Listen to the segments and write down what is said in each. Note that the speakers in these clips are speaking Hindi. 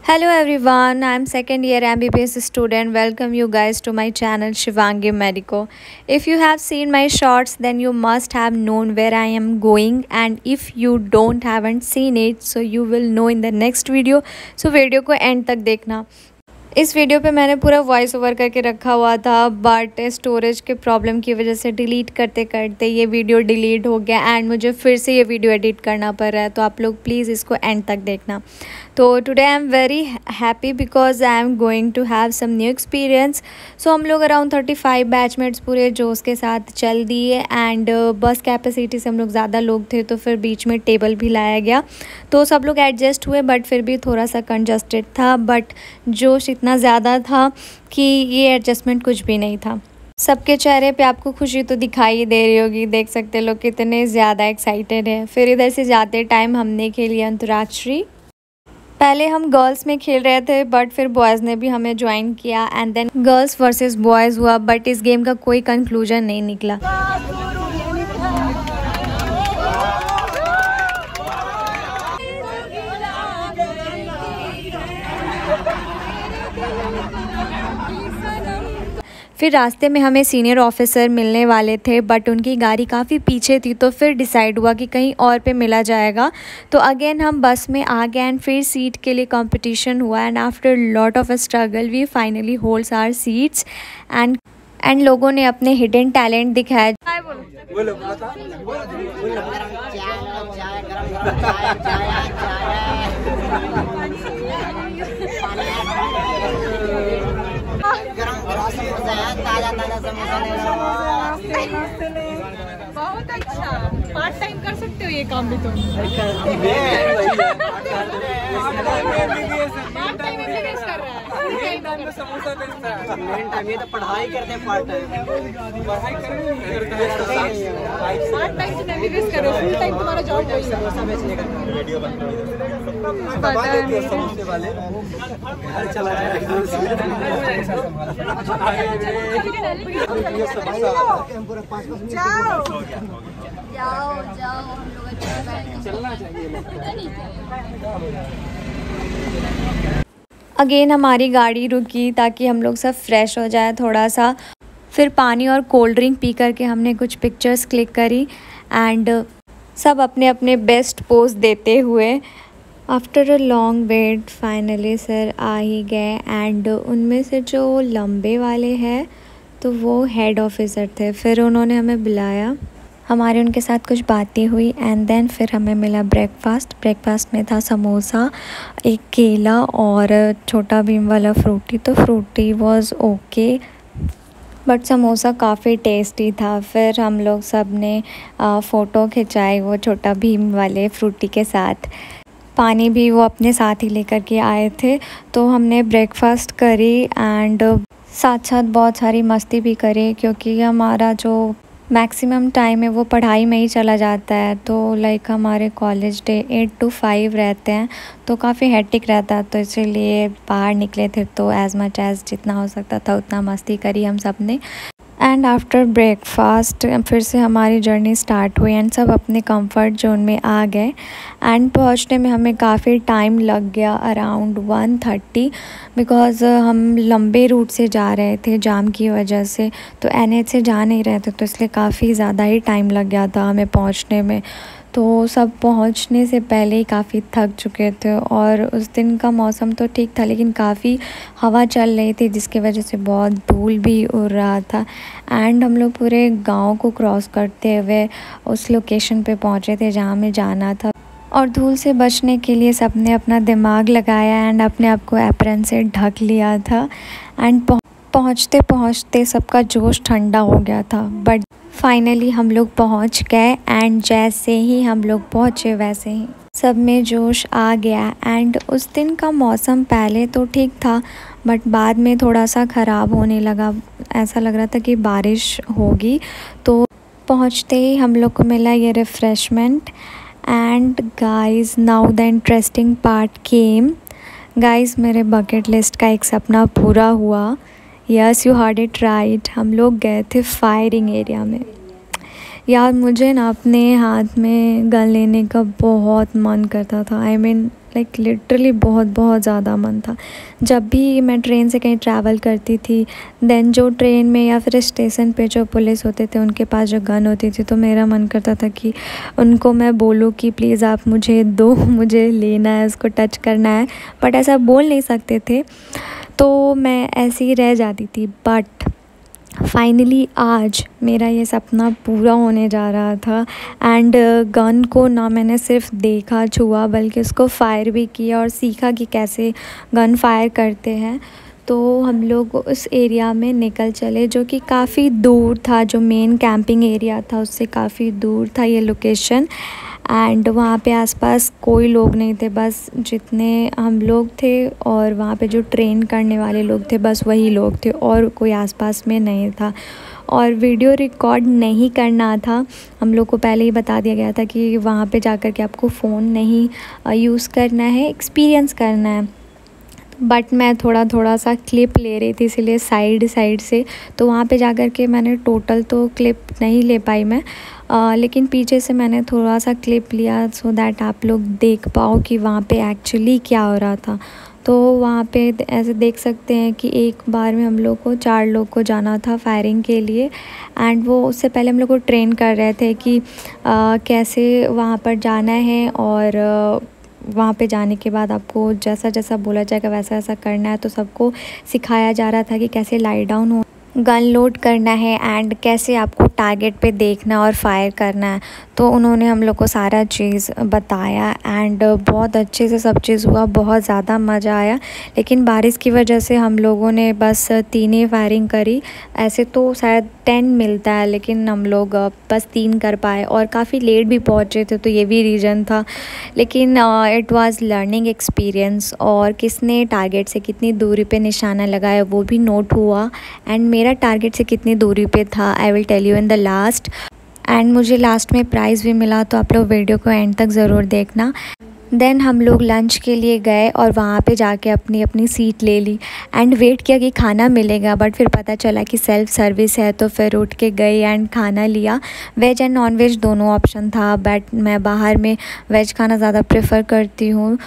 Hello everyone, I am second year MBBS student. Welcome you guys to my channel Shivangi Medico. If you have seen my shorts then you must have known where I am going, and if you haven't seen it so you will know in the next video. So video को एंड तक देखना। इस वीडियो पे मैंने पूरा वॉइस ओवर करके रखा हुआ था, बट स्टोरेज के प्रॉब्लम की वजह से डिलीट करते करते ये वीडियो डिलीट हो गया एंड मुझे फिर से ये वीडियो एडिट करना पड़ रहा है। तो आप लोग प्लीज़ इसको एंड तक देखना। तो today I am very happy because I am going to have some new experience. So हम लोग अराउंड 35 बैचमेट्स पूरे जोश के साथ चल दिए एंड बस कैपेसिटी से हम लोग ज़्यादा लोग थे तो फिर बीच में टेबल भी लाया गया, तो सब लोग एडजस्ट हुए, बट फिर भी थोड़ा सा कंजस्टेड था। बट जोश इतना ज़्यादा था कि ये एडजस्टमेंट कुछ भी नहीं था। सबके चेहरे पे आपको खुशी तो दिखाई दे रही होगी, देख सकते लोग कितने ज़्यादा एक्साइटेड हैं। फिर इधर से जाते टाइम हमने खेली अंतराक्षरी। पहले हम गर्ल्स में खेल रहे थे बट फिर बॉयज़ ने भी हमें ज्वाइन किया and then girls versus boys हुआ, बट इस गेम का कोई कंक्लूजन नहीं निकला। फिर रास्ते में हमें सीनियर ऑफिसर मिलने वाले थे बट उनकी गाड़ी काफ़ी पीछे थी, तो फिर डिसाइड हुआ कि कहीं और पे मिला जाएगा। तो अगेन हम बस में आ गए एंड फिर सीट के लिए कंपटीशन हुआ and after lot of struggle we finally holds our seats and लोगों ने अपने हिडन टैलेंट दिखाया। बहुत अच्छा, पार्ट टाइम कर सकते हो ये काम भी तुम। पार्ट टाइम एमबीबीएस कर रहा है, समोसा बेचता है। मेन टाइम ये तो पढ़ाई करते हैं, पार्ट टाइम पार्ट टाइम तुम एमबीबीएस करो, फुल टाइम तुम्हारा जॉब वही है समोसा बेचने का। वीडियो समोसे वाले चला जाओ हम लोग चलना चाहिए। अगेन हमारी गाड़ी रुकी ताकि हम लोग सब फ्रेश हो जाए थोड़ा सा। फिर पानी और कोल्ड ड्रिंक पी करके हमने कुछ पिक्चर्स क्लिक करी एंड सब अपने अपने बेस्ट पोज देते हुए after a long wait finally sir आ ही गए एंड उनमें से जो लंबे वाले हैं तो वो हेड ऑफिसर थे। फिर उन्होंने हमें बुलाया, हमारे उनके साथ कुछ बातें हुई एंड देन फिर हमें मिला ब्रेकफास्ट में था समोसा, एक केला और छोटा भीम वाला फ्रूटी। तो Frooti was okay but samosa काफ़ी टेस्टी था। फिर हम लोग सब ने फ़ोटो खिंचाई वो छोटा भीम वाले फ्रूटी के साथ। पानी भी वो अपने साथ ही लेकर के आए थे। तो हमने ब्रेकफास्ट करी एंड साथ साथ बहुत सारी मस्ती भी करी, क्योंकि हमारा जो मैक्सिमम टाइम है वो पढ़ाई में ही चला जाता है। तो लाइक हमारे कॉलेज डे 8 to 5 रहते हैं तो काफ़ी हेक्टिक रहता है, तो इसीलिए बाहर निकले थे। तो एज़ मच एज़ जितना हो सकता था उतना मस्ती करी हम सब ने। एंड आफ्टर ब्रेकफास्ट फिर से हमारी जर्नी स्टार्ट हुई एंड सब अपने कंफर्ट जोन में आ गए एंड पहुंचने में हमें काफ़ी टाइम लग गया, अराउंड 1:30, बिकॉज़ हम लंबे रूट से जा रहे थे जाम की वजह से। तो NH से जा नहीं रहे थे तो इसलिए काफ़ी ज़्यादा ही टाइम लग गया था हमें पहुंचने में। तो सब पहुंचने से पहले ही काफ़ी थक चुके थे और उस दिन का मौसम तो ठीक था लेकिन काफ़ी हवा चल रही थी जिसकी वजह से बहुत धूल भी उड़ रहा था। एंड हम लोग पूरे गांव को क्रॉस करते हुए उस लोकेशन पे पहुंचे थे जहां हमें जाना था, और धूल से बचने के लिए सबने अपना दिमाग लगाया एंड अपने आप को एप्रन से ढक लिया था। एंड पहुँचते पहुँचते सबका जोश ठंडा हो गया था, बट फाइनली हम लोग पहुंच गए एंड जैसे ही हम लोग पहुंचे वैसे ही सब में जोश आ गया। एंड उस दिन का मौसम पहले तो ठीक था बट बाद में थोड़ा सा ख़राब होने लगा, ऐसा लग रहा था कि बारिश होगी। तो पहुंचते ही हम लोग को मिला ये refreshment and guys now the interesting part came. Guys मेरे बकेट लिस्ट का एक सपना पूरा हुआ। Yes you heard it right, हम लोग गए थे फायरिंग एरिया में। यार मुझे ना अपने हाथ में गन लेने का बहुत मन करता था। आई मीन लाइक लिटरली बहुत बहुत ज़्यादा मन था। जब भी मैं ट्रेन से कहीं ट्रैवल करती थी, देन जो ट्रेन में या फिर स्टेशन पे जो पुलिस होते थे उनके पास जो गन होती थी, तो मेरा मन करता था कि उनको मैं बोलूँ कि प्लीज़ आप मुझे दो, मुझे लेना है, उसको टच करना है। बट ऐसा बोल नहीं सकते थे, तो मैं ऐसे ही रह जाती थी। बट फाइनली आज मेरा ये सपना पूरा होने जा रहा था। एंड गन को ना मैंने सिर्फ देखा छुआ, बल्कि उसको फ़ायर भी किया और सीखा कि कैसे गन फायर करते हैं। तो हम लोग उस एरिया में निकल चले, जो कि काफ़ी दूर था, जो मेन कैंपिंग एरिया था उससे काफ़ी दूर था ये लोकेशन। एंड वहाँ पे आसपास कोई लोग नहीं थे, बस जितने हम लोग थे और वहाँ पे जो ट्रेन करने वाले लोग थे बस वही लोग थे, और कोई आसपास में नहीं था। और वीडियो रिकॉर्ड नहीं करना था, हम लोग को पहले ही बता दिया गया था कि वहाँ पे जाकर के आपको फ़ोन नहीं यूज़ करना है, एक्सपीरियंस करना है। बट मैं थोड़ा सा क्लिप ले रही थी, इसीलिए साइड से, तो वहाँ पे जाकर के मैंने टोटल तो क्लिप नहीं ले पाई मैं, लेकिन पीछे से मैंने थोड़ा सा क्लिप लिया, सो दैट आप लोग देख पाओ कि वहाँ पे एक्चुअली क्या हो रहा था। तो वहाँ पे ऐसे देख सकते हैं कि एक बार में हम लोग को 4 लोग को जाना था फायरिंग के लिए। एंड वो उससे पहले हम लोग को ट्रेन कर रहे थे कि कैसे वहाँ पर जाना है, और वहाँ पे जाने के बाद आपको जैसा जैसा बोला जाएगा वैसा वैसा करना है। तो सबको सिखाया जा रहा था कि कैसे लाई डाउन हो, गन लोड करना है, एंड कैसे आपको टारगेट पे देखना और फायर करना है। तो उन्होंने हम लोग को सारा चीज़ बताया, एंड बहुत अच्छे से सब चीज़ हुआ, बहुत ज़्यादा मज़ा आया। लेकिन बारिश की वजह से हम लोगों ने बस 3 ही फायरिंग करी। ऐसे तो शायद 10 मिलता है, लेकिन हम लोग बस 3 कर पाए, और काफ़ी लेट भी पहुँचे थे, तो ये भी रीज़न था। लेकिन इट वाज़ लर्निंग एक्सपीरियंस, और किसने टारगेट से कितनी दूरी पे निशाना लगाया वो भी नोट हुआ। एंड मेरा टारगेट से कितनी दूरी पे था I will tell you in the last. And मुझे लास्ट में प्राइज़ भी मिला, तो आप लोग वीडियो को एंड तक ज़रूर देखना। देन हम लोग लंच के लिए गए और वहाँ पे जाके अपनी अपनी सीट ले ली, एंड वेट किया कि खाना मिलेगा। बट फिर पता चला कि सेल्फ़ सर्विस है, तो फिर उठ के गई एंड खाना लिया। वेज एंड नॉन वेज दोनों ऑप्शन था, बट मैं बाहर में वेज खाना ज़्यादा प्रेफर करती हूँ।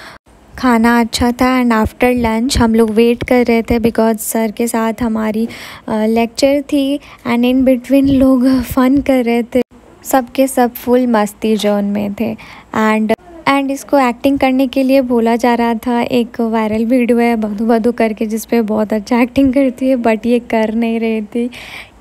खाना अच्छा था। एंड आफ्टर लंच हम लोग वेट कर रहे थे, बिकॉज़ सर के साथ हमारी लेक्चर थी, एंड इन बिटवीन लोग फ़न कर रहे थे, सबके सब फुल मस्ती जोन में थे। एंड इसको एक्टिंग करने के लिए बोला जा रहा था। एक वायरल वीडियो है बधू बधू करके, जिस पे बहुत अच्छा एक्टिंग करती है, बट ये कर नहीं रही थी।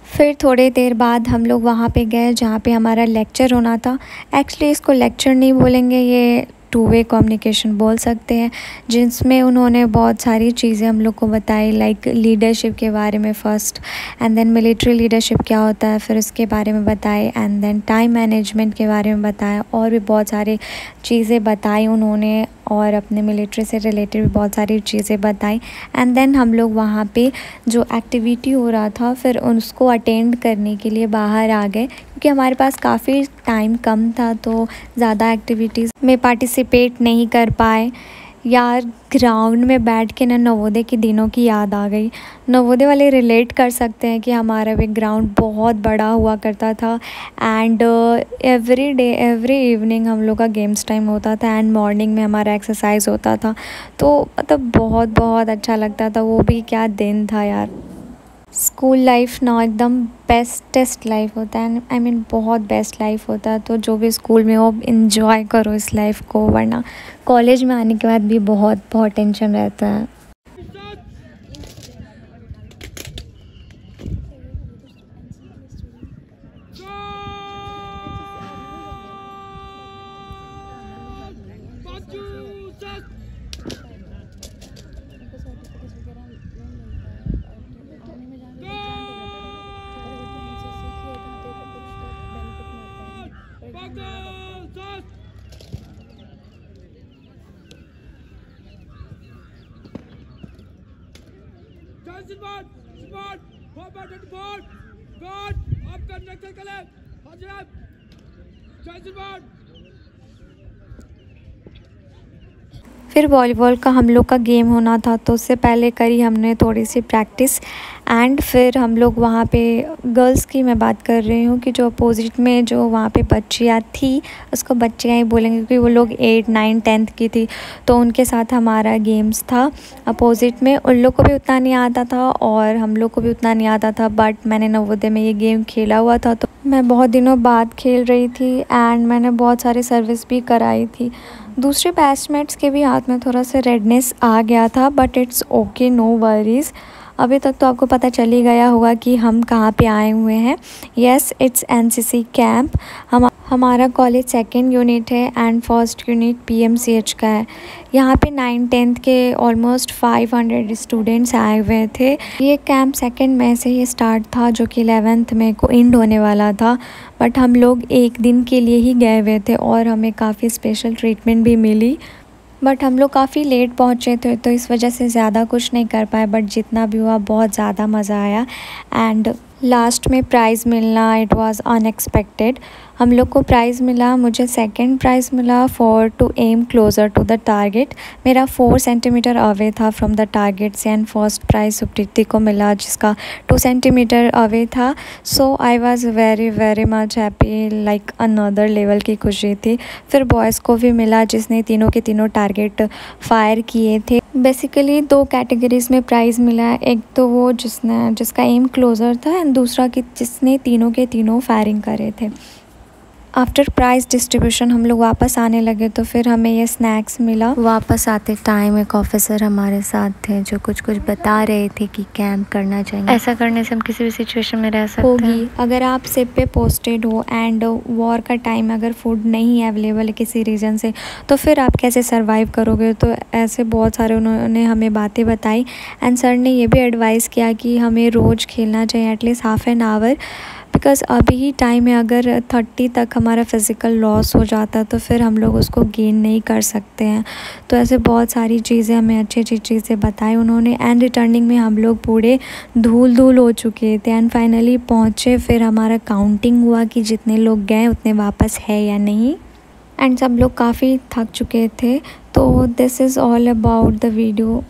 फिर थोड़ी देर बाद हम लोग वहाँ पे गए जहाँ पे हमारा लेक्चर होना था। एक्चुअली इसको लेक्चर नहीं बोलेंगे, ये 2 वे कम्युनिकेशन बोल सकते हैं, जिसमें उन्होंने बहुत सारी चीज़ें हम लोग को बताई, लाइक लीडरशिप के बारे में first, and then military leadership क्या होता है, फिर उसके बारे में बताए, एंड देन टाइम मैनेजमेंट के बारे में बताया, और भी बहुत सारी चीज़ें बताई उन्होंने, और अपने मिलिट्री से रिलेटेड भी बहुत सारी चीज़ें बताई। एंड देन हम लोग वहाँ पे जो एक्टिविटी हो रहा था फिर उसको अटेंड करने के लिए बाहर आ गए, क्योंकि हमारे पास काफ़ी टाइम कम था, तो ज़्यादा एक्टिविटीज़ में पार्टिसिपेट नहीं कर पाए। यार ग्राउंड में बैठ के ना नवोदय के दिनों की याद आ गई। नवोदय वाले रिलेट कर सकते हैं कि हमारा भी ग्राउंड बहुत बड़ा हुआ करता था, and every day every evening हम लोग का गेम्स टाइम होता था, एंड मॉर्निंग में हमारा एक्सरसाइज होता था। तो मतलब बहुत बहुत अच्छा लगता था, वो भी क्या दिन था यार। स्कूल लाइफ ना एकदम बेस्टेस्ट लाइफ होता है, आई मीन बहुत बेस्ट लाइफ होता है। तो जो भी स्कूल में हो इन्जॉय करो इस लाइफ को, वरना कॉलेज में आने के बाद भी बहुत बहुत टेंशन रहता है। फिर वॉलीबॉल का हम लोग का गेम होना था, तो उससे पहले करी हमने थोड़ी सी प्रैक्टिस। एंड फिर हम लोग वहाँ पे, गर्ल्स की मैं बात कर रही हूँ, कि जो अपोजिट में जो वहाँ पे बच्चियाँ थी, उसको बच्चियाँ ही बोलेंगे क्योंकि वो लोग 8, 9, 10 की थी, तो उनके साथ हमारा गेम्स था अपोजिट में। उन लोग को भी उतना नहीं आता था और हम लोग को भी उतना नहीं आता था, बट मैंने नवोदय में ये गेम खेला हुआ था, तो मैं बहुत दिनों बाद खेल रही थी एंड मैंने बहुत सारी सर्विस भी कराई थी। दूसरे बैचमेट्स के भी हाथ में थोड़ा सा रेडनेस आ गया था, but it's okay, no worries. अभी तक तो आपको पता चल ही गया होगा कि हम कहाँ पे आए हुए हैं। Yes, it's NCC camp. हमारा कॉलेज 2nd यूनिट है एंड 1st यूनिट PMCH का है। यहाँ पे 9, 10th के ऑलमोस्ट 500 स्टूडेंट्स आए हुए थे। ये कैंप 2nd मई से ही स्टार्ट था, जो कि 11th मई को एंड होने वाला था, बट हम लोग एक दिन के लिए ही गए हुए थे और हमें काफ़ी स्पेशल ट्रीटमेंट भी मिली। बट हम लोग काफ़ी लेट पहुँचे थे, तो इस वजह से ज़्यादा कुछ नहीं कर पाए, बट जितना भी हुआ बहुत ज़्यादा मज़ा आया। एंड लास्ट में प्राइज़ मिलना, इट वाज अनएक्सपेक्टेड। हम लोग को प्राइज़ मिला, मुझे 2nd प्राइज़ मिला for to am closer to the target. मेरा 4 सेंटीमीटर अवे था फ्रॉम द टारगेट से। एंड फर्स्ट प्राइज़ सुप्रीति को मिला, जिसका 2 सेंटीमीटर अवे था। So I was very very much happy, like another level की खुशी थी। फिर बॉयज़ को भी मिला, जिसने तीनों के तीनों टारगेट फायर किए थे। बेसिकली 2 कैटेगरीज़ में प्राइज़ मिला। एक तो वो जिसका एम क्लोज़र था, एंड दूसरा कि जिसने तीनों के तीनों फायरिंग करे थे। आफ्टर प्राइज़ डिस्ट्रीब्यूशन हम लोग वापस आने लगे, तो फिर हमें ये स्नैक्स मिला। वापस आते टाइम एक ऑफिसर हमारे साथ थे, जो कुछ बता रहे थे कि कैंप करना चाहिए, ऐसा करने से हम किसी भी सिचुएशन में रह सकते हैं। अगर आप शिप पे पोस्टेड हो एंड वॉर का टाइम अगर फूड नहीं है अवेलेबल किसी रीज़न से, तो फिर आप कैसे सर्वाइव करोगे। तो ऐसे बहुत सारे उन्होंने हमें बातें बताई। एंड सर ने ये भी एडवाइस किया कि हमें रोज़ खेलना चाहिए at least half an hour, because अभी ही टाइम में अगर 30 तक हमारा फिज़िकल लॉस हो जाता तो फिर हम लोग उसको गेन नहीं कर सकते हैं। तो ऐसे बहुत सारी चीज़ें हमें अच्छी अच्छी चीज़ें बताई उन्होंने। एंड रिटर्निंग में हम लोग पूरे धूल हो चुके थे एंड फाइनली पहुँचे। फिर हमारा काउंटिंग हुआ कि जितने लोग गए उतने वापस है या नहीं, एंड सब लोग काफ़ी थक चुके थे। तो this is all about the video.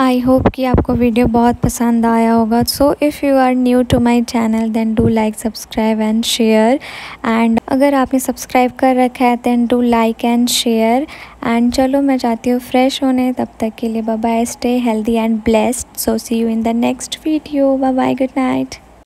I hope कि आपको वीडियो बहुत पसंद आया होगा। So if you are new to my channel then do like, subscribe and share. And अगर आपने सब्सक्राइब कर रखा है then do like and share. And चलो मैं जाती हूँ फ्रेश होने, तब तक के लिए bye bye, stay healthy and blessed. So see you in the next video, bye bye, good night.